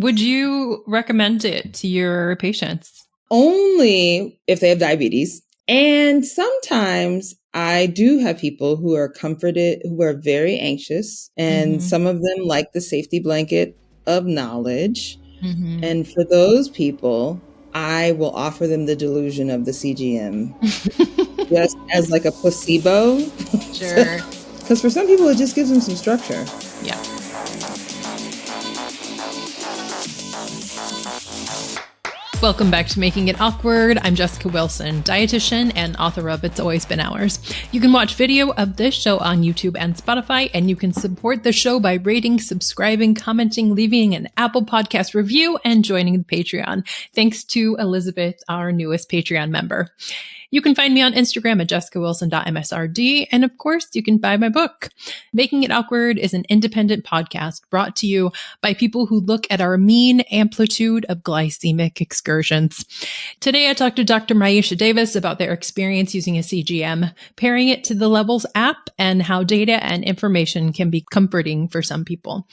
would you recommend it to your patients? Only if they have diabetes. And sometimes I do have people who are comforted, who are very anxious, and some of them like the safety blanket of knowledge. And for those people, I will offer them the delusion of the CGM just as like a placebo. Sure. Because for some people, it just gives them some structure. Yeah. Welcome back to Making It Awkward. I'm Jessica Wilson, dietitian and author of It's Always Been Ours. You can watch video of this show on YouTube and Spotify, and you can support the show by rating, subscribing, commenting, leaving an Apple Podcast review, and joining the Patreon. Thanks to Elizabeth, our newest Patreon member. You can find me on Instagram at jessicawilson.msrd. And of course, you can buy my book. Making It Awkward is an independent podcast brought to you by people who look at our mean amplitude of glycemic excursions. Today, I talked to Dr. Maisha Davis about their experience using a CGM, pairing it to the Levels app, and how data and information can be comforting for some people.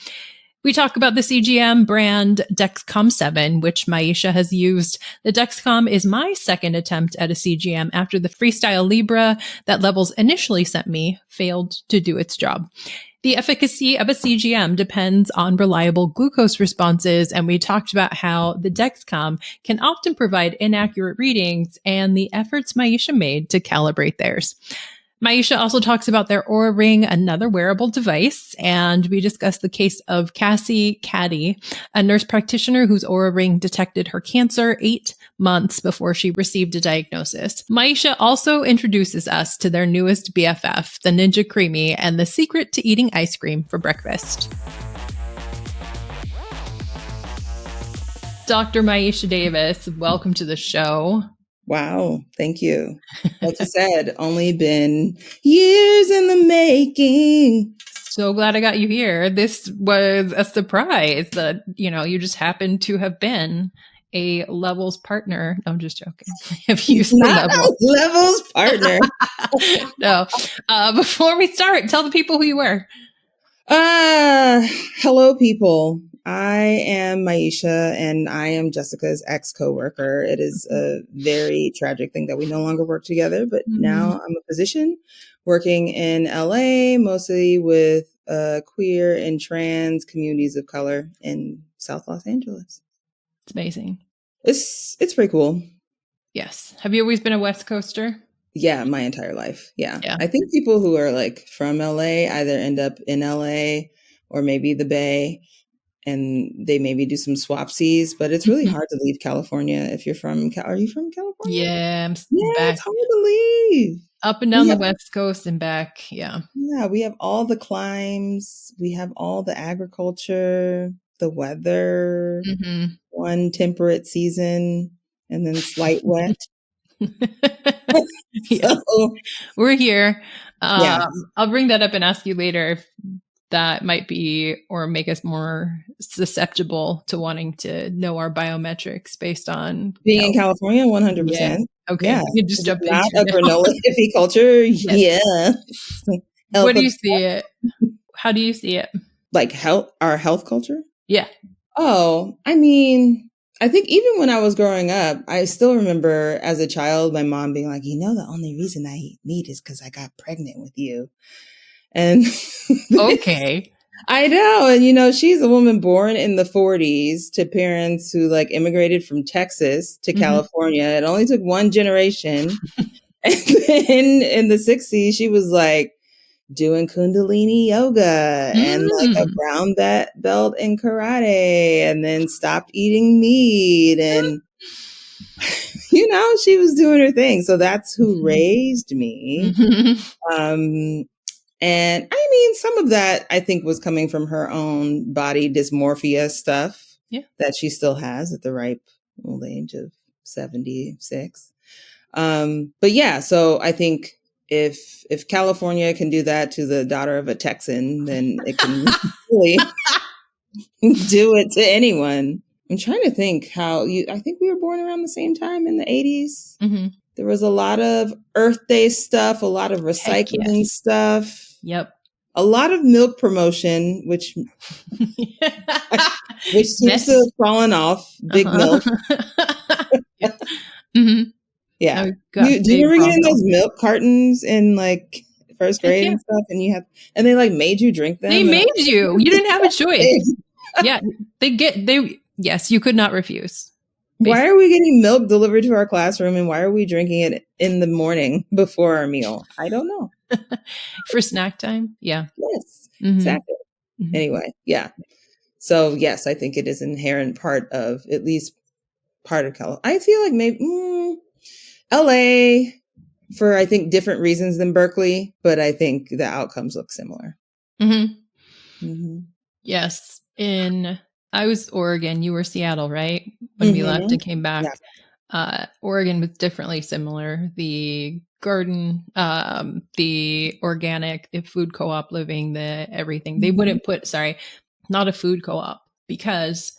We talk about the CGM brand Dexcom 7, which Maisha has used. The Dexcom is my second attempt at a CGM after the Freestyle Libre that Levels initially sent me failed to do its job. The efficacy of a CGM depends on reliable glucose responses, and we talked about how the Dexcom can often provide inaccurate readings and the efforts Maisha made to calibrate theirs. Maisha also talks about their Oura Ring, another wearable device, and we discuss the case of Cassie Caddy, a nurse practitioner whose Oura Ring detected her cancer 8 months before she received a diagnosis. Maisha also introduces us to their newest BFF, the Ninja Creami, and the secret to eating ice cream for breakfast. Dr. Maisha Davis, welcome to the show. Wow. Thank you. Like you said, only been years in the making. So glad I got you here. This was a surprise that, you just happened to have been a Levels partner. I'm just joking. Have used Not a Levels partner. No. Before we start, tell the people who you were. Hello, people. I am Maisha, and I am Jessica's ex-coworker. It is a very tragic thing that we no longer work together, but now I'm a physician working in LA, mostly with queer and trans communities of color in South Los Angeles. It's amazing. It's pretty cool. Yes. Have you always been a West Coaster? Yeah, my entire life. Yeah. I think people who are like from LA either end up in LA or maybe the Bay, and they maybe do some swapsies, but it's really hard to leave California if you're from, are you from California? Yeah, I'm back. It's hard to leave. Up and down the West Coast and back. Yeah. Yeah, we have all the climes. We have all the agriculture, the weather, one temperate season, and then slight wet. So, we're here. I'll bring that up and ask you later if that might be or make us more susceptible to wanting to know our biometrics based on being in California. 100%. Yeah. Okay, yeah. You can just jump not into a granola hippie culture. Yes. Yeah. What do you see it? How do you see it? Like our health culture? Yeah. Oh, I mean, I think even when I was growing up, I still remember as a child, my mom being like, the only reason I eat meat is because I got pregnant with you. And okay. I know. And, she's a woman born in the 40s to parents who immigrated from Texas to California. It only took one generation. And then in the 60s, she was doing Kundalini yoga and a brown belt in karate, and then stopped eating meat. And, she was doing her thing. So that's who raised me. And I mean, some of that I think was coming from her own body dysmorphia stuff that she still has at the ripe old age of 76. But yeah, so I think if California can do that to the daughter of a Texan, then it can really do it to anyone. I'm trying to think I think we were born around the same time in the 80s. There was a lot of Earth Day stuff, a lot of recycling stuff. Yep. a lot of milk promotion, which seems to have fallen off. Big milk. Yeah. Mm-hmm. Yeah. Do you remember getting those milk cartons in like first grade and stuff? And they like made you drink them. They made you. You didn't have a choice. Yeah. Yes, you could not refuse. Basically. Why are we getting milk delivered to our classroom and why are we drinking it in the morning before our meal? I don't know. For snack time? Yeah. Yes. Mm-hmm. Exactly. Mm-hmm. Anyway, yeah. So yes, I think it is an inherent part of at least part of California. I feel like maybe LA for I think different reasons than Berkeley, but I think the outcomes look similar. Mm-hmm. Mm-hmm. Yes. I was Oregon, you were Seattle, right? When we left and came back. Yeah. Oregon was definitely similar. The garden, the organic, the food co-op living, the everything. They wouldn't not a food co-op because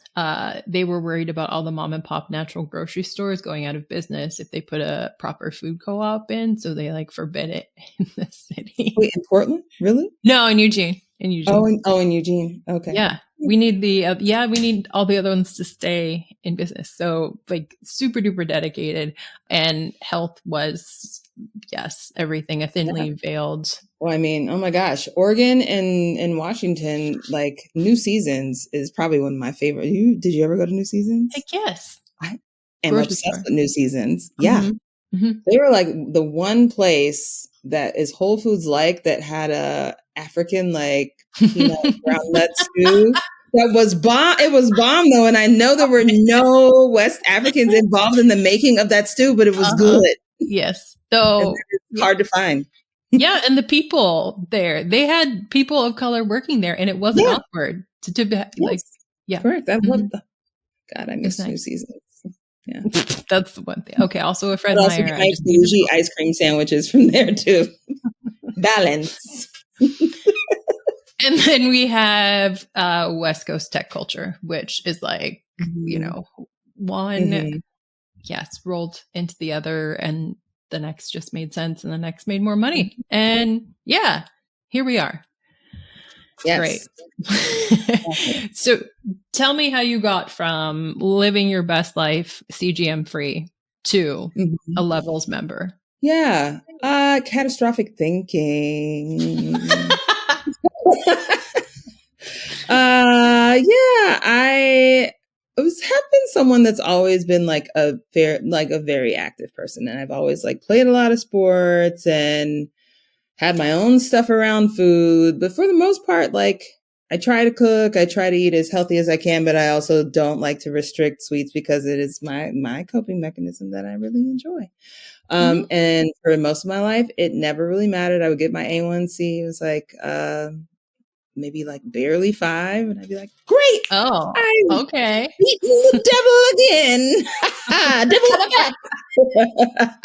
they were worried about all the mom and pop natural grocery stores going out of business if they put a proper food co-op in. So they like forbid it in the city. Wait, in Portland? Really? No, in Eugene. In Eugene. Okay. Yeah. We need we need all the other ones to stay in business. So like super duper dedicated, and health was, yes, everything, a thinly veiled. Well, I mean, oh my gosh, Oregon and Washington, like New Seasons is probably one of my favorite. Did you ever go to New Seasons? Heck yes. I am obsessed with New Seasons. Yeah. Mm-hmm. They were like the one place that is Whole Foods like that had a African like peanut groundnut stew. That was bomb. It was bomb though. And I know there were no West Africans involved in the making of that stew, but it was good. Yes. So it's hard to find. Yeah. And the people there, they had people of color working there and it wasn't awkward to like, yeah. Correct. I love God, I miss New Seasons. Yeah. That's the one thing. Okay. Also a Fred Meyer. I just bougie ice cream sandwiches from there too. Balance. And then we have West Coast tech culture, which is like, one, rolled into the other, and the next just made sense, and the next made more money. And yeah, here we are. Yes. Great. So tell me how you got from living your best life CGM free to a Levels member. Yeah. Catastrophic thinking. I have been someone that's always been like a very active person. And I've always like played a lot of sports and had my own stuff around food. But for the most part, like I try to cook, I try to eat as healthy as I can, but I also don't like to restrict sweets because it is my coping mechanism that I really enjoy. And for most of my life, it never really mattered. I would get my A1C. It was like, maybe like barely 5. And I'd be like, great. Oh, okay. Beating the devil again. Devil back.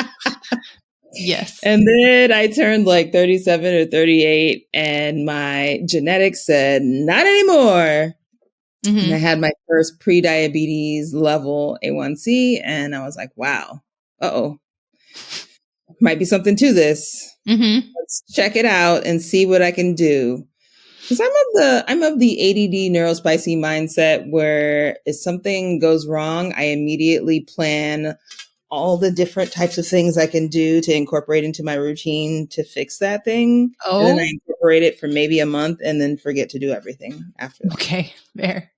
Yes. And then I turned like 37 or 38 and my genetics said, not anymore. And I had my first pre-diabetes level A1C. And I was like, wow, might be something to this. Let's check it out and see what I can do. Because I'm of the ADD neurospicy mindset where if something goes wrong, I immediately plan all the different types of things I can do to incorporate into my routine to fix that thing. Oh. And then I incorporate it for maybe a month and then forget to do everything after that. Okay, fair.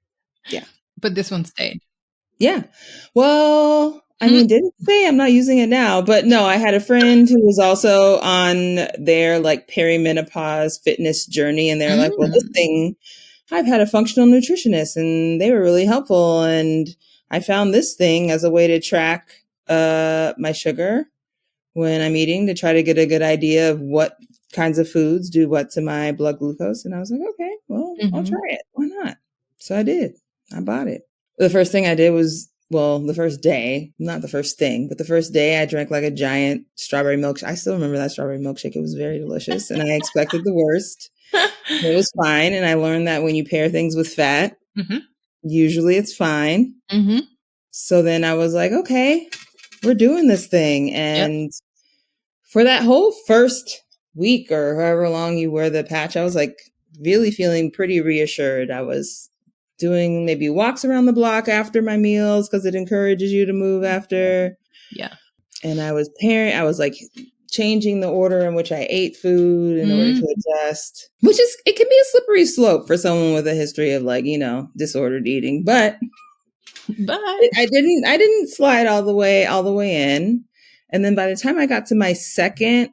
Yeah. But this one stayed. Yeah. Well, I mean, didn't say I'm not using it now, but no, I had a friend who was also on their like perimenopause fitness journey. And they're like, well, this thing, I've had a functional nutritionist and they were really helpful. And I found this thing as a way to track my sugar when I'm eating to try to get a good idea of what kinds of foods do what to my blood glucose. And I was like, okay, well, I'll try it. Why not? So I did. I bought it. The first thing I did was, the first day, not the first thing, but the first day I drank like a giant strawberry milkshake. I still remember that strawberry milkshake. It was very delicious and I expected the worst. It was fine. And I learned that when you pair things with fat, usually it's fine. So then I was like, okay, we're doing this thing. And for that whole first week or however long you wear the patch, I was like really feeling pretty reassured. I was doing maybe walks around the block after my meals because it encourages you to move after. Yeah. And I was like changing the order in which I ate food in order to adjust, it can be a slippery slope for someone with a history of like, disordered eating, but I didn't slide all the way in. And then by the time I got to my second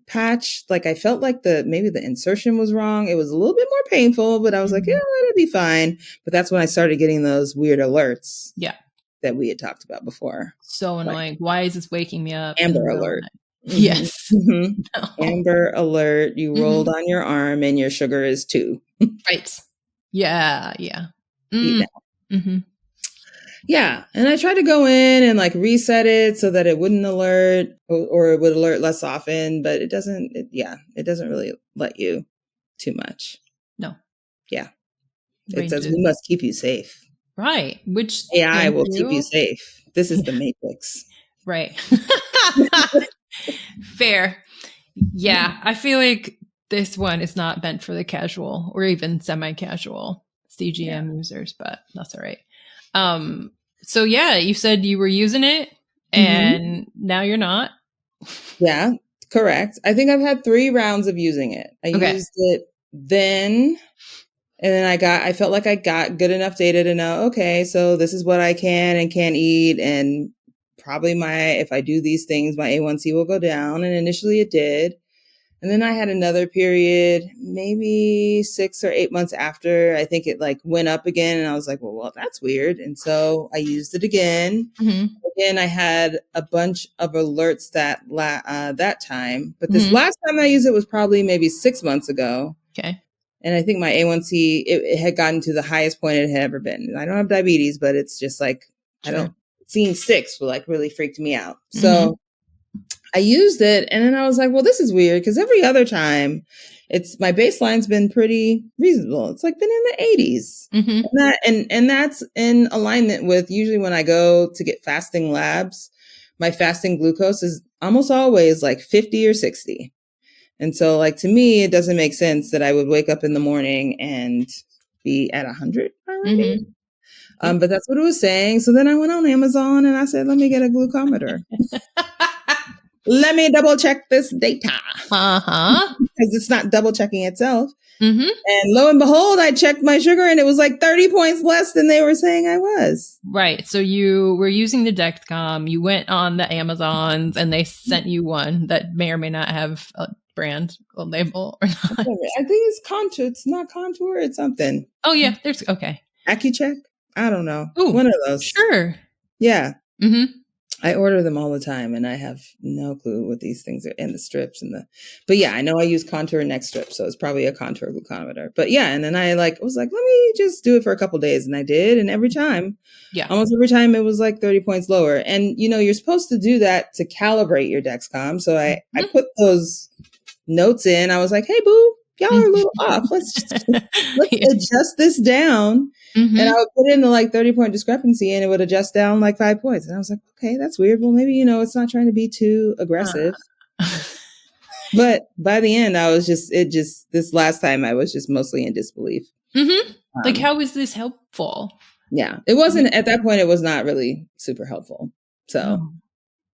patch, like I felt like maybe the insertion was wrong. It was a little bit more painful, but I was like, yeah, it'll be fine. But that's when I started getting those weird alerts. Yeah. That we had talked about before. So annoying. Like, why is this waking me up? Amber alert. Yes. Mm-hmm. No. Amber alert. You rolled on your arm and your sugar is 2. Right. Yeah. Yeah. Yeah. And I tried to go in and like reset it so that it wouldn't alert or it would alert less often, but it doesn't really let you too much. No. Yeah. It says we must keep you safe. Right. Which AI will keep you safe. This is the Matrix. Right. Fair. Yeah. I feel like this one is not meant for the casual or even semi-casual CGM users, but that's all right. So yeah, you said you were using it and now you're not. Yeah, correct. I think I've had 3 rounds of using it. I used it then. And then I felt like I got good enough data to know, okay, so this is what I can and can't eat. And probably if I do these things, my A1C will go down. And initially it did. And then I had another period, maybe 6 or 8 months after, I think it like went up again. And I was like, well, that's weird. And so I used it again. Again, I had a bunch of alerts that time. But this last time I used it was probably maybe 6 months ago. Okay. And I think my A1C, it had gotten to the highest point it had ever been. I don't have diabetes, but it's just like, seeing 6 like really freaked me out. So I used it and then I was like, well, this is weird because every other time my baseline's been pretty reasonable. It's like been in the 80s. And that's in alignment with usually when I go to get fasting labs, my fasting glucose is almost always like 50 or 60. And so, like, to me, it doesn't make sense that I would wake up in the morning and be at 100 already. But that's what it was saying. So then I went on Amazon and I said, let me get a glucometer. Let me double check this data. Because it's not double checking itself. And lo and behold, I checked my sugar and it was like 30 points less than they were saying I was. Right. So you were using the Dexcom. You went on the Amazons and they sent you one that may or may not have a brand or label or not. I think it's Contour. It's not Contour. It's something. Oh, yeah. There's okay. AccuCheck. I don't know. Ooh, one of those. Sure. Yeah. I order them all the time and I have no clue what these things are in the strips but yeah, I know I use Contour neck strip. So it's probably a Contour glucometer, but yeah. And then I was like, let me just do it for a couple of days. And I did. And almost every time it was like 30 points lower. And you're supposed to do that to calibrate your Dexcom. So I put those notes in. I was like, hey boo, y'all are a little off. Let's adjust this down. And I would put in the like 30-point discrepancy and it would adjust down like 5 points. And I was like, okay, that's weird. Well, maybe, it's not trying to be too aggressive. But by the end, this last time I was just mostly in disbelief. Like, how is this helpful? Yeah, it wasn't at that point. It was not really super helpful. So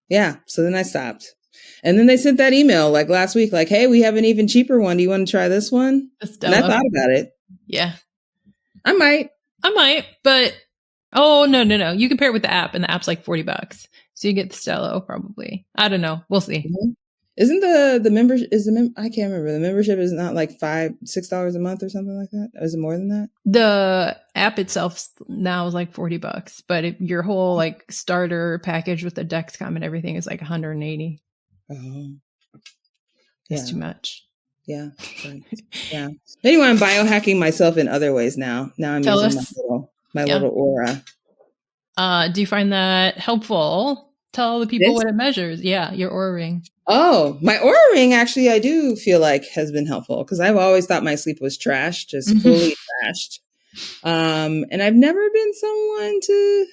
yeah. So then I stopped. And then they sent that email like last week, like, hey, we have an even cheaper one. Do you want to try this one? And I thought about it. Yeah. I might, but no. You compare it with the app and the app's like $40. So you get the Stello probably. I don't know. We'll see. Isn't the membership I can't remember. The membership is not like $6 a month or something like that. Is it more than that? The app itself now is like $40, but your whole like starter package with the Dexcom and everything is like $180. Oh, that's too much. Yeah. Right. Yeah. Anyway, I'm biohacking myself in other ways now. Now I'm using my little Aura. Do you find that helpful? Tell the people what it measures. Yeah, your Aura ring. Oh, my Aura ring, actually, I do feel like has been helpful because I've always thought my sleep was trash, just fully trashed. And I've never been someone to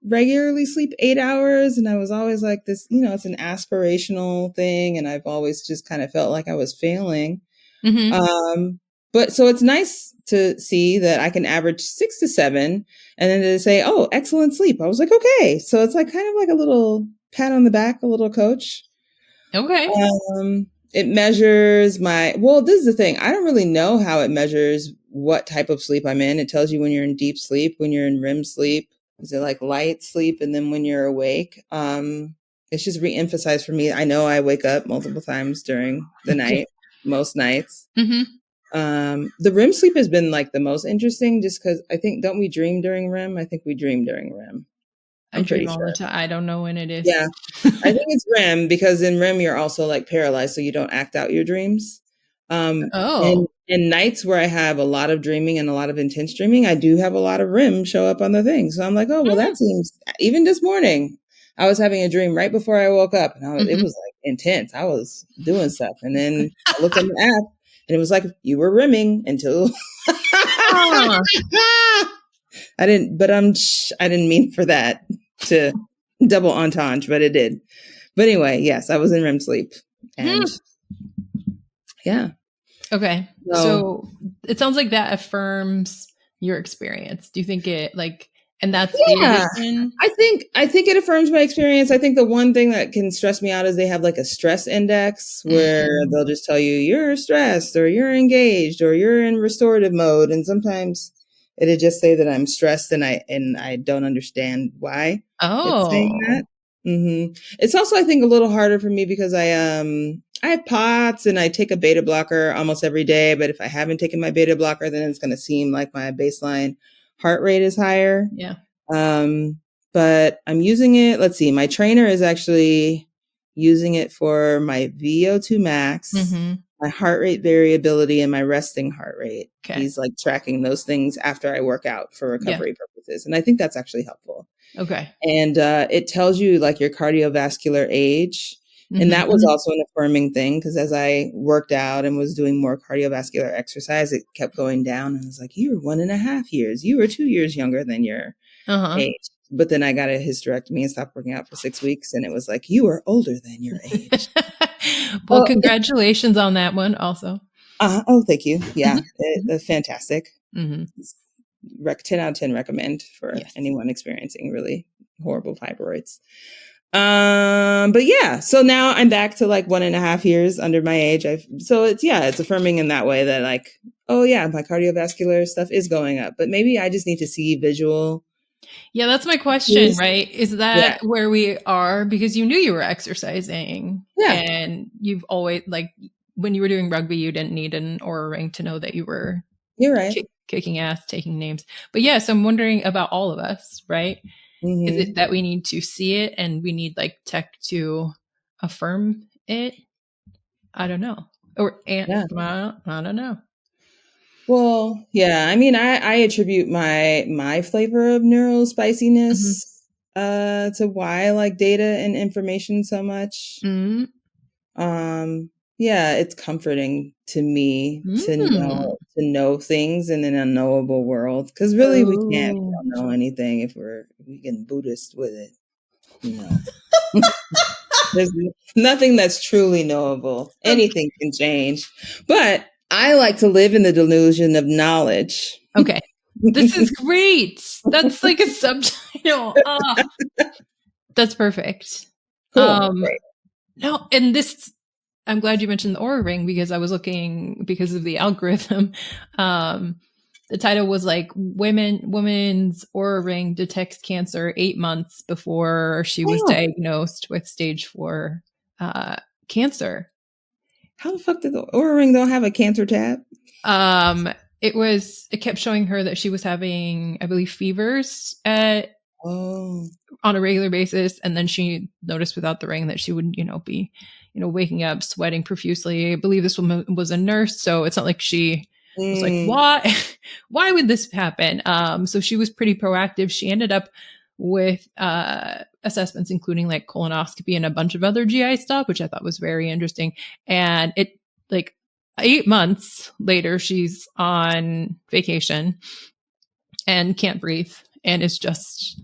regularly sleep 8 hours. And I was always like this, it's an aspirational thing. And I've always just kind of felt like I was failing. Mm-hmm. But so it's nice to see that I can average 6 to 7 and then to say, oh, excellent sleep. I was like, okay. So it's like kind of like a little pat on the back, a little coach. Okay. It measures this is the thing. I don't really know how it measures what type of sleep I'm in. It tells you when you're in deep sleep, when you're in REM sleep. Is it like light sleep? And then when you're awake, it's just reemphasized for me. I know I wake up multiple times during the night, most nights. Mm-hmm. The REM sleep has been like the most interesting just because I think, don't we dream during REM? I think we dream during REM. I dream all the time. I don't know when it is. Yeah. I think it's REM because in REM, you're also like paralyzed. So you don't act out your dreams. And nights where I have a lot of dreaming and a lot of intense dreaming, I do have a lot of REM show up on the thing. So I'm like, oh, well, that seems, even this morning, I was having a dream right before I woke up and it was like intense. I was doing stuff. And then I looked on the app and it was like, you were rimming until I didn't mean for that to double entendre, but it did. But anyway, yes, I was in REM sleep and yeah. Okay. So it sounds like that affirms your experience. Do you think it and that's the addition? I think it affirms my experience. I think the one thing that can stress me out is they have like a stress index where they'll just tell you you're stressed or you're engaged or you're in restorative mode. And sometimes it'll just say that I'm stressed and I don't understand why it's saying that. Mm-hmm. It's also, I think, a little harder for me because I have POTS and I take a beta blocker almost every day. But if I haven't taken my beta blocker, then it's going to seem like my baseline heart rate is higher. Yeah. But I'm using it. Let's see. My trainer is actually using it for my VO2 max, my heart rate variability, and my resting heart rate. Okay. He's like tracking those things after I work out for recovery purposes. And I think that's actually helpful. Okay. And it tells you like your cardiovascular age. And that was also an affirming thing because as I worked out and was doing more cardiovascular exercise, it kept going down. And I was like, you were 1.5 years. You were 2 years younger than your age. But then I got a hysterectomy and stopped working out for 6 weeks. And it was like, you were older than your age. Well, congratulations on that one also. Oh, thank you. Yeah, fantastic. 10 out of 10 recommend for anyone experiencing really horrible fibroids. But yeah, so now I'm back to like 1.5 years under my age. It's affirming in that way that like, oh yeah, my cardiovascular stuff is going up, but maybe I just need to see visual. Yeah, that's my question, right? Is that where we are? Because you knew you were exercising and you've always when you were doing rugby, you didn't need an Oura ring to know that you were kicking ass, taking names. But yes, I'm wondering about all of us, right? Is it that we need to see it and we need tech to affirm it? I don't know. I don't know. Well, yeah, I mean, I attribute my flavor of neural spiciness to why I like data and information so much. Yeah, it's comforting to me to know things in an unknowable world because really we don't know anything if we get Buddhist with it, There's nothing that's truly knowable. Anything can change, but I like to live in the delusion of knowledge. Okay, this is great. That's like a subtitle. That's perfect. Cool. No, and this. I'm glad you mentioned the Oura ring because I was looking because of the algorithm. The title was like women's Oura ring detects cancer 8 months before she was diagnosed with stage 4 cancer. How the fuck did the Oura ring don't have a cancer tab? It kept showing her that she was having, I believe, fevers on a regular basis, and then she noticed without the ring that she would be waking up sweating profusely. I believe this woman was a nurse, so it's not like she was like, why would this happen? So she was pretty proactive. She ended up with assessments including like colonoscopy and a bunch of other GI stuff, which I thought was very interesting. And it 8 months later, she's on vacation and can't breathe and is just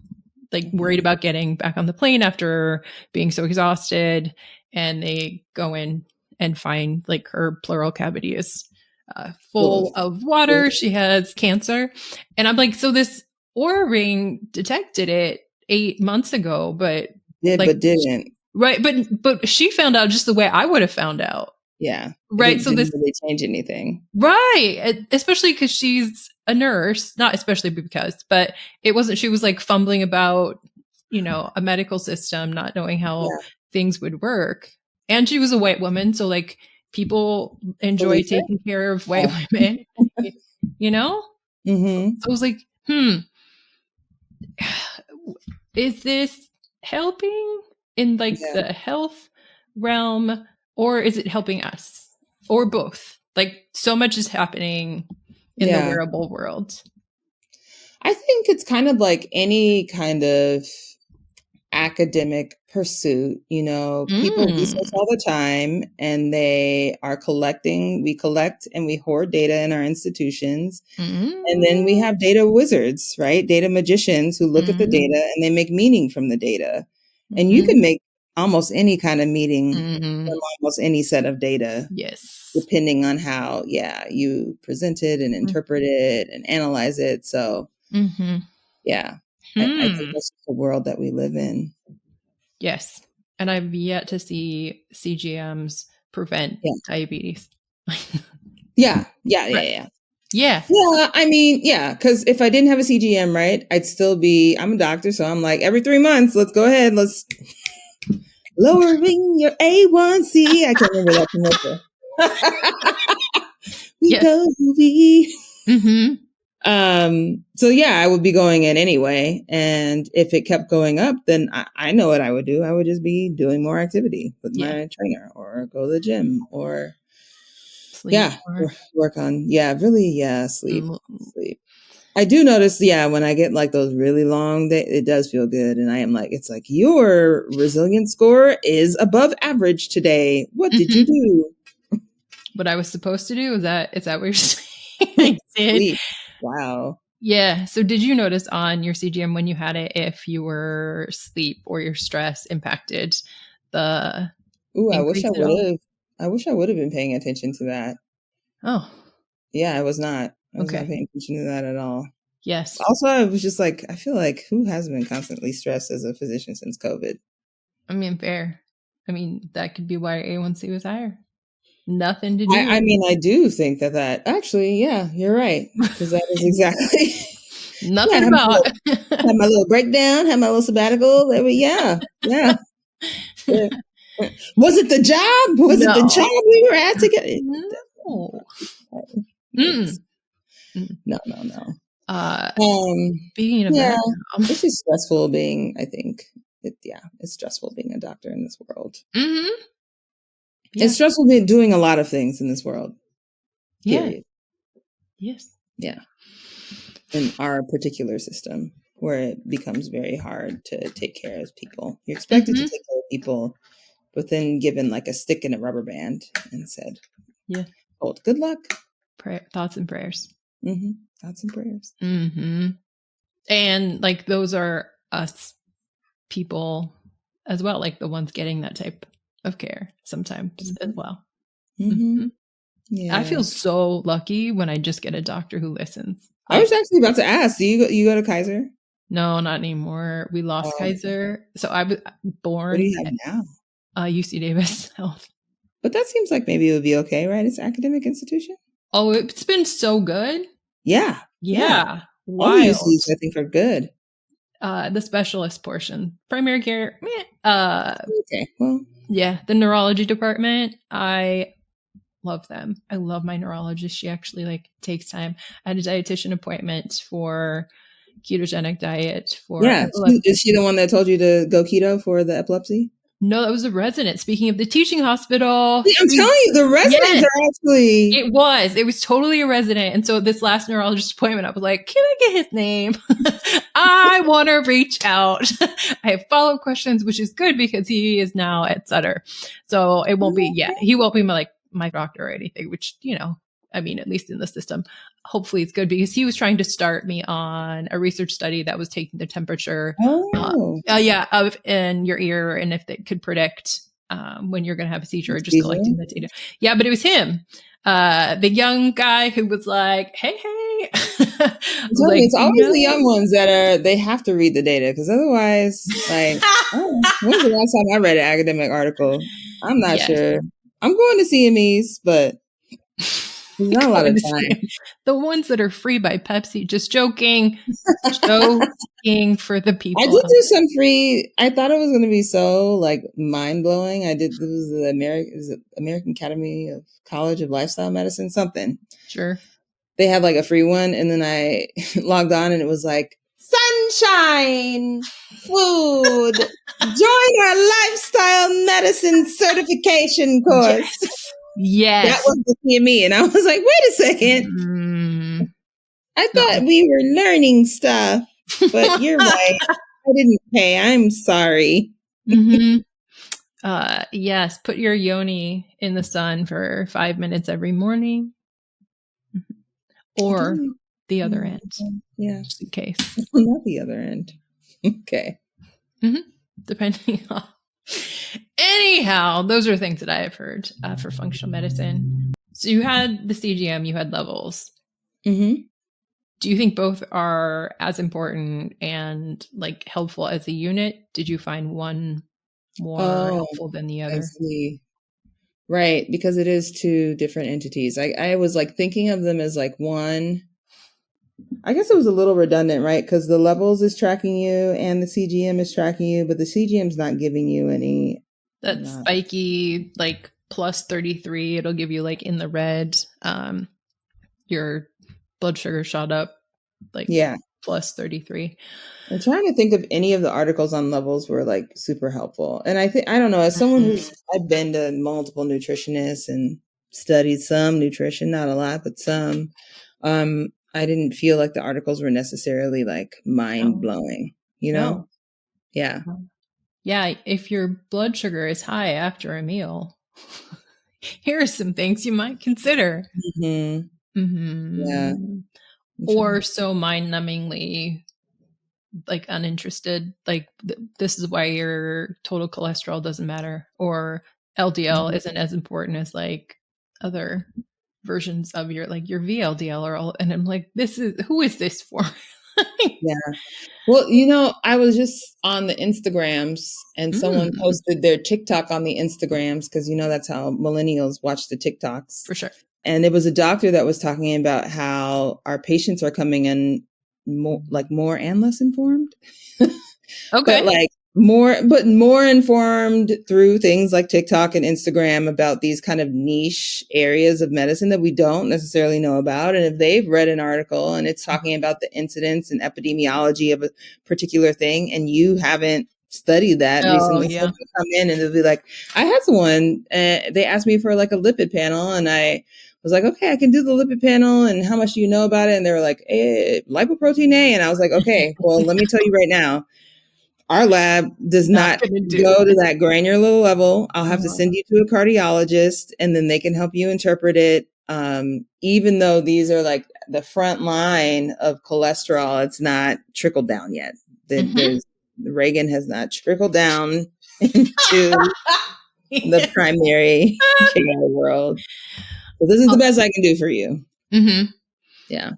like worried about getting back on the plane after being so exhausted. And they go in and find like her pleural cavity is full of water. She has cancer. And I'm like, so this Oura ring detected it 8 months ago, but didn't. Right. But she found out just the way I would have found out. Yeah. Right. So didn't really change anything. Right. Especially because she's a nurse, not especially because, but it wasn't, she was like fumbling about, you know, a medical system, not knowing how things would work. And she was a white woman. So like people enjoy taking care of white women, you know? Mm-hmm. So I was like, is this helping in like the health realm, or is it helping us, or both? Like so much is happening in the wearable world. I think it's kind of like any kind of academic pursuit, you know, people research all the time and they are collecting, we collect and we hoard data in our institutions. And then we have data wizards, right? Data magicians who look at the data and they make meaning from the data. And you can make almost any kind of meaning from almost any set of data. Yes. Depending on how, you present it and interpret it and analyze it. So, I think that's the world that we live in. Yes. And I've yet to see CGMs prevent diabetes. Yeah. I mean, because if I didn't have a CGM, right, I'd still be, I'm a doctor, so I'm like, every 3 months, let's go ahead, let's lowering your A1C. I can't remember that commercial. So I would be going in anyway. And if it kept going up, then I know what I would do. I would just be doing more activity with my trainer or go to the gym or sleep work on, sleep. I do notice, when I get like those really long days, it does feel good. And I am like, it's like your resilience score is above average today. What did you do? What I was supposed to do? Is that what you're saying? I did. Sleep. Wow. Yeah. So did you notice on your CGM when you had it, if your sleep or your stress impacted the I wish I would have. I wish I would have been paying attention to that. Oh. Yeah, I was not. I was not paying attention to that at all. Yes. Also, I was just like, I feel like who hasn't been constantly stressed as a physician since COVID? I mean, fair. I mean, that could be why A1C was higher. Nothing to do. I mean, I do think that actually, you're right. Because that is exactly nothing about. Have my little breakdown, have my little sabbatical. Yeah. Was it the job? Was it the job we were at together? No. Speaking of that, it's just stressful being, I think, it's stressful being a doctor in this world. It's stressful being doing a lot of things in this world. Period. Yes. Yeah. In our particular system, where it becomes very hard to take care of people. You're expected to take care of people, but then given like a stick and a rubber band and said, "Hold, good luck." Thoughts and prayers. Thoughts and prayers. And like those are us people as well, like the ones getting that type of care sometimes as well. I feel so lucky when I just get a doctor who listens. I was actually about to ask, do you go to Kaiser? No, not anymore. We lost Kaiser. So I was born. What do you have now? UC Davis Health. But that seems like maybe it would be okay, right? It's an academic institution. Oh, it's been so good. Yeah. Wild. All the UCs, I think, are good. The specialist portion, primary care. Okay. Well. Yeah, the neurology department. I love them. I love my neurologist. She actually like takes time. I had a dietitian appointment for ketogenic diet for epilepsy. Is she the one that told you to go keto for the epilepsy? No, that was a resident. Speaking of the teaching hospital. See, I'm telling you, the residents are actually... It was totally a resident. And so this last neurologist appointment, I was like, can I get his name? I want to reach out. I have follow-up questions, which is good because he is now at Sutter. So it won't be, he won't be my doctor or anything, which, I mean, at least in the system, hopefully it's good, because he was trying to start me on a research study that was taking the temperature of in your ear, and if it could predict when you're going to have a seizure, or just collecting the data. Yeah, but it was him, the young guy who was like, hey. It's always the young ones that they have to read the data, because otherwise, like, when's the last time I read an academic article? I'm not sure. I'm going to CMEs, but there's not a lot of time. The ones that are free by Pepsi, just joking. Joking for the people. I did do some free. I thought it was going to be so like mind blowing. This was the American Academy of College of Lifestyle Medicine, something. Sure. They had like a free one, and then I logged on and it was like, sunshine, food, join our lifestyle medicine certification course. Yes. That was the CME. And I was like, wait a second. I thought we were learning stuff, but you're right. I didn't pay. I'm sorry. Yes. Put your yoni in the sun for 5 minutes every morning. Or the other end. Yeah. Just in case. Not the other end. Okay. Depending on. Anyhow, those are things that I have heard for functional medicine. So you had the CGM, you had levels. Do you think both are as important and like helpful as a unit? Did you find one more helpful than the other? I see. Right, because it is two different entities. I was like thinking of them as like one. I guess it was a little redundant, right? Because the levels is tracking you and the CGM is tracking you, but the CGM is not giving you any. That's spiky, like plus 33. It'll give you like in the red. Your blood sugar shot up like plus 33. I'm trying to think if any of the articles on levels were like super helpful. And I don't know, as someone I've been to multiple nutritionists and studied some nutrition, not a lot, but some, I didn't feel like the articles were necessarily like mind blowing, you know? Yeah. Yeah. If your blood sugar is high after a meal, here are some things you might consider. Yeah. Or so mind-numbingly like uninterested, like this is why your total cholesterol doesn't matter, or LDL isn't as important as like other versions of your like your VLDL or all. And I'm like, who is this for? Yeah. Well, you know, I was just on the Instagrams and someone posted their TikTok on the Instagrams, because, you know, that's how millennials watch the TikToks. For sure. And it was a doctor that was talking about how our patients are coming in more and less informed. Okay. But more informed through things like TikTok and Instagram about these kind of niche areas of medicine that we don't necessarily know about. And if they've read an article and it's talking about the incidence and epidemiology of a particular thing, and you haven't studied that recently, someone will come in and they'll be like, I had someone, they asked me for like a lipid panel, and I was like, okay, I can do the lipid panel. And how much do you know about it? And they were like, lipoprotein A. And I was like, okay, well, let me tell you right now, our lab does not go to that granular level. I'll have to send you to a cardiologist, and then they can help you interpret it. Even though these are like the front line of cholesterol, it's not trickled down yet. The Reagan has not trickled down into the primary care world. So this is the best I can do for you. Yeah.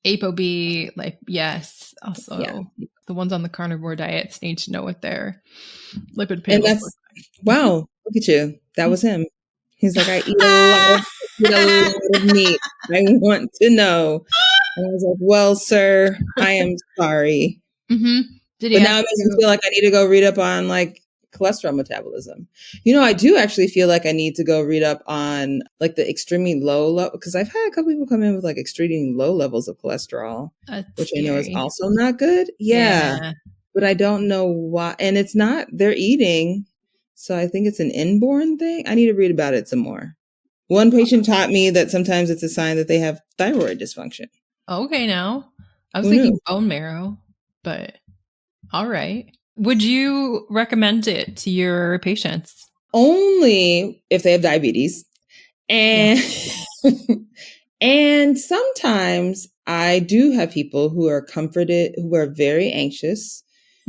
ApoB, like, yes. Also, the ones on the carnivore diets need to know what their lipid panels look like. Wow, look at you. That was him. He's like, I eat a lot of meat. I want to know. And I was like, well, sir, I am sorry. But now it makes me feel like I need to go read up on like cholesterol metabolism. You know, I do actually feel like I need to go read up on like the extremely low level, because I've had a couple people come in with like extremely low levels of cholesterol, which I know is also not good. Yeah. But I don't know why. And it's not, they're eating. So I think it's an inborn thing. I need to read about it some more. One patient taught me that sometimes it's a sign that they have thyroid dysfunction. Okay, now. I was thinking bone marrow, but all right. Would you recommend it to your patients? Only if they have diabetes And and sometimes I do have people who are comforted, who are very anxious,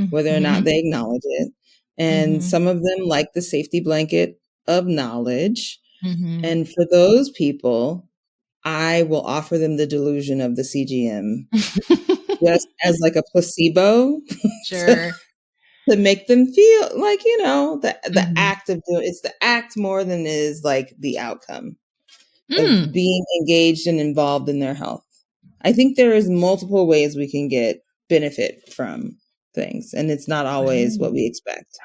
whether or not they acknowledge it. And some of them like the safety blanket of knowledge. And for those people, I will offer them the delusion of the CGM just as like a placebo. Sure. to make them feel like, the act of doing, it's the act more than it is like the outcome of being engaged and involved in their health. I think there is multiple ways we can get benefit from things, and it's not always what we expect.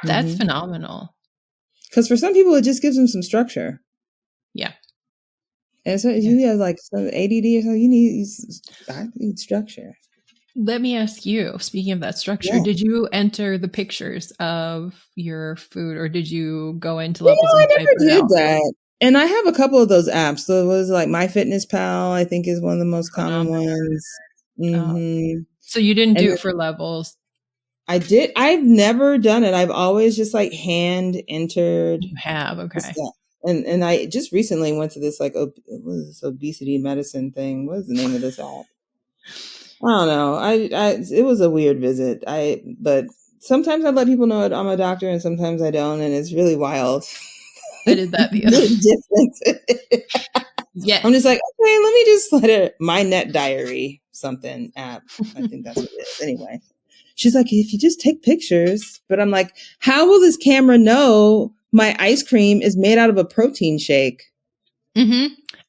That's phenomenal. Because for some people, it just gives them some structure. Yeah. And so if you have like some ADD or something, I need structure. Let me ask you, speaking of that structure, did you enter the pictures of your food, or did you go into levels? I never did that. And I have a couple of those apps. So it was like MyFitnessPal, I think, is one of the most common ones. So you didn't do it for levels? I did. I've never done it. I've always just like hand entered. You have, okay. And I just recently went to this like what was this obesity medicine thing. What is the name of this app? I don't know. It was a weird visit. But sometimes I let people know I'm a doctor, and sometimes I don't, and it's really wild. I did that the other day. Yes. I'm just like, okay, let me just let it. My Net Diary something app. I think that's what it is. Anyway, she's like, if you just take pictures, but I'm like, how will this camera know my ice cream is made out of a protein shake?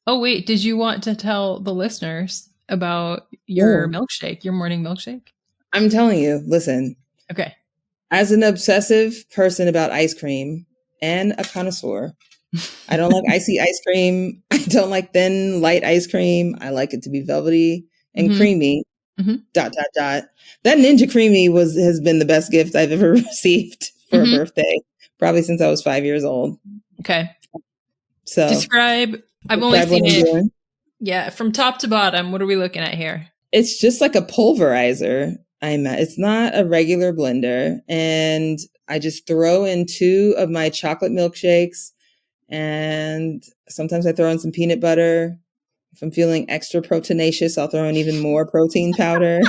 Oh wait, did you want to tell the listeners about your milkshake, your morning milkshake? I'm telling you, listen. Okay. As an obsessive person about ice cream and a connoisseur, I don't like icy ice cream. I don't like thin, light ice cream. I like it to be velvety and creamy. ... That Ninja Creami has been the best gift I've ever received for a birthday, probably since I was 5 years old. Okay. So I've only seen it. Yeah, from top to bottom. What are we looking at here? It's just like a pulverizer. It's not a regular blender, and I just throw in 2 of my chocolate milkshakes, and sometimes I throw in some peanut butter. If I'm feeling extra proteinaceous, I'll throw in even more protein powder.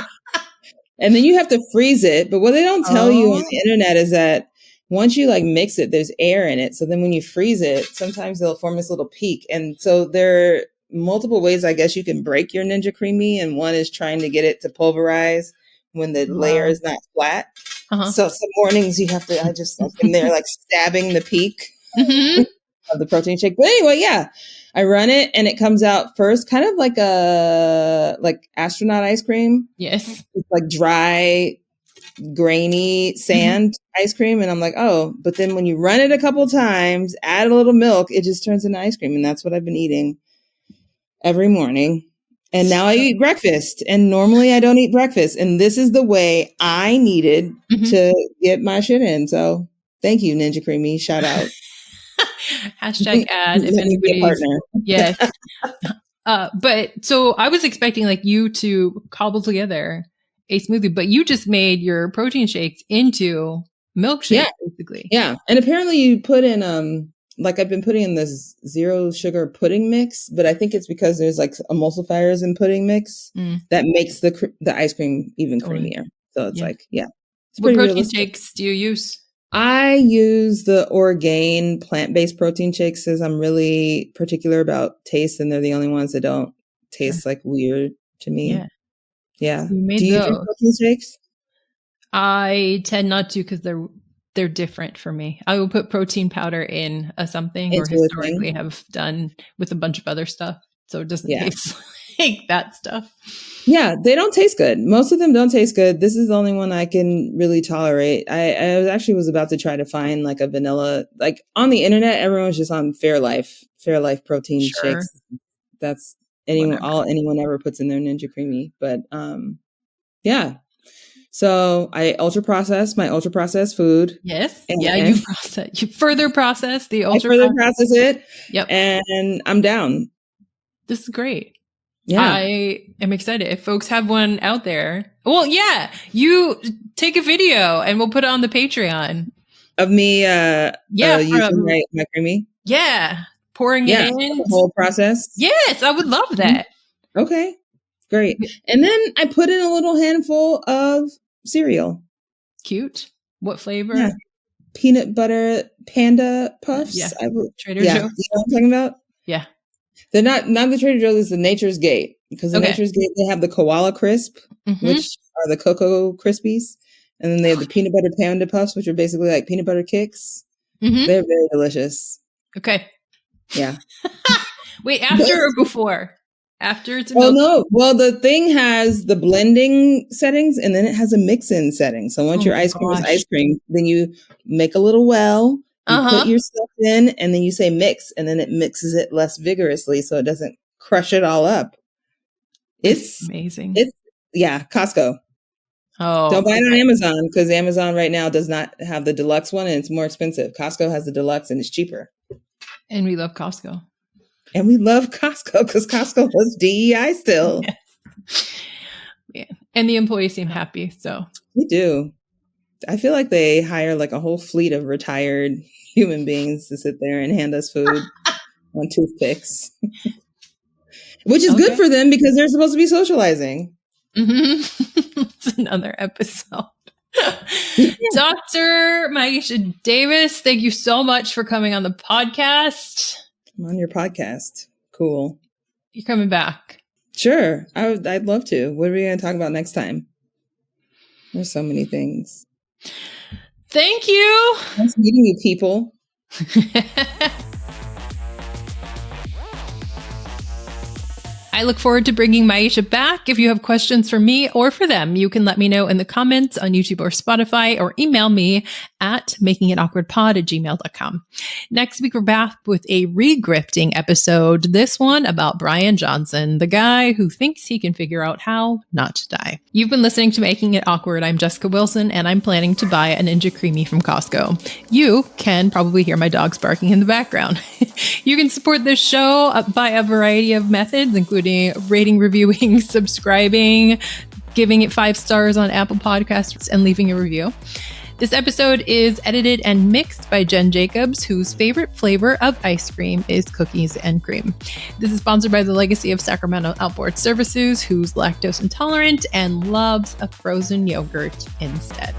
And then you have to freeze it. But what they don't tell you on the internet is that once you like mix it, there's air in it. So then when you freeze it, sometimes they'll form this little peak. And so there are multiple ways, I guess, you can break your Ninja Creami. And one is trying to get it to pulverize when the layer is not flat. So some mornings I just like in there like stabbing the peak of the protein shake. But anyway, I run it and it comes out first kind of like astronaut ice cream. Yes. It's like dry, grainy sand ice cream. And I'm like, oh, but then when you run it a couple times, add a little milk, it just turns into ice cream. And that's what I've been eating every morning. And now I eat breakfast. And normally I don't eat breakfast. And this is the way I needed to get my shit in. So thank you, Ninja Creami. Shout out. Hashtag ad if anybody's yes. But so I was expecting like you to cobble together a smoothie, but you just made your protein shakes into milkshake, basically. Yeah. And apparently you put in like I've been putting in this 0 sugar pudding mix, but I think it's because there's like emulsifiers in pudding mix that makes the ice cream even creamier. So it's like, it's what protein shakes do you use? I use the Orgain plant-based protein shakes because I'm really particular about taste, and they're the only ones that don't taste like weird to me. Yeah. So you made do you drink protein shakes? I tend not to because they're different for me. I will put protein powder in something, or historically have done with a bunch of other stuff, so it doesn't taste like that stuff. Yeah, they don't taste good. Most of them don't taste good. This is the only one I can really tolerate. I actually was about to try to find like a vanilla, like on the internet, everyone's just on Fairlife protein shakes. That's all anyone ever puts in their Ninja Creami. But so I ultra process food. Yes. And you further process the ultra. I further process it. Yep. And I'm down. This is great. Yeah. I am excited. If folks have one out there, well, you take a video and we'll put it on the Patreon of me using my Creami. Yeah. pouring it in. The whole process. Yes, I would love that. Okay, great. And then I put in a little handful of cereal. Cute. What flavor? Yeah. Peanut butter panda puffs. Yeah. Trader Joe's. You know what I'm talking about? Yeah. They're not the Trader Joe's, it's the Nature's Gate. Because the Nature's Gate, they have the koala crisp, which are the Cocoa Krispies. And then they have the peanut butter panda puffs, which are basically like peanut butter kicks. They're very delicious. Okay. Yeah. Wait, after or before? After it's milk? Oh, no. Well, the thing has the blending settings and then it has a mix-in setting. So once your ice cream is ice cream, then you make a little well, you put your stuff in, and then you say mix, and then it mixes it less vigorously so it doesn't crush it all up. It's amazing. Costco. Oh, don't buy it on Amazon because Amazon right now does not have the deluxe one and it's more expensive. Costco has the deluxe and it's cheaper. And we love Costco. And we love Costco because Costco was DEI still. Yes. Yeah. And the employees seem happy. So we do. I feel like they hire like a whole fleet of retired human beings to sit there and hand us food on toothpicks. Which is good for them because they're supposed to be socializing. It's another episode. Dr. Maisha Davis, thank you so much for coming on the podcast. I'm on your podcast. Cool. You're coming back. Sure. I'd love to. What are we going to talk about next time? There's so many things. Thank you. Nice meeting you, people. I look forward to bringing Maisha back. If you have questions for me or for them, you can let me know in the comments on YouTube or Spotify or email me at makingitawkwardpod@gmail.com. Next week, we're back with a regrifting episode. This one about Brian Johnson, the guy who thinks he can figure out how not to die. You've been listening to Making It Awkward. I'm Jessica Wilson, and I'm planning to buy a Ninja Creami from Costco. You can probably hear my dogs barking in the background. You can support this show by a variety of methods, including rating, reviewing, subscribing, giving it 5 stars on Apple Podcasts, and leaving a review. This episode is edited and mixed by Jen Jacobs, whose favorite flavor of ice cream is cookies and cream. This is sponsored by the Legacy of Sacramento Outboard Services, who's lactose intolerant and loves a frozen yogurt instead.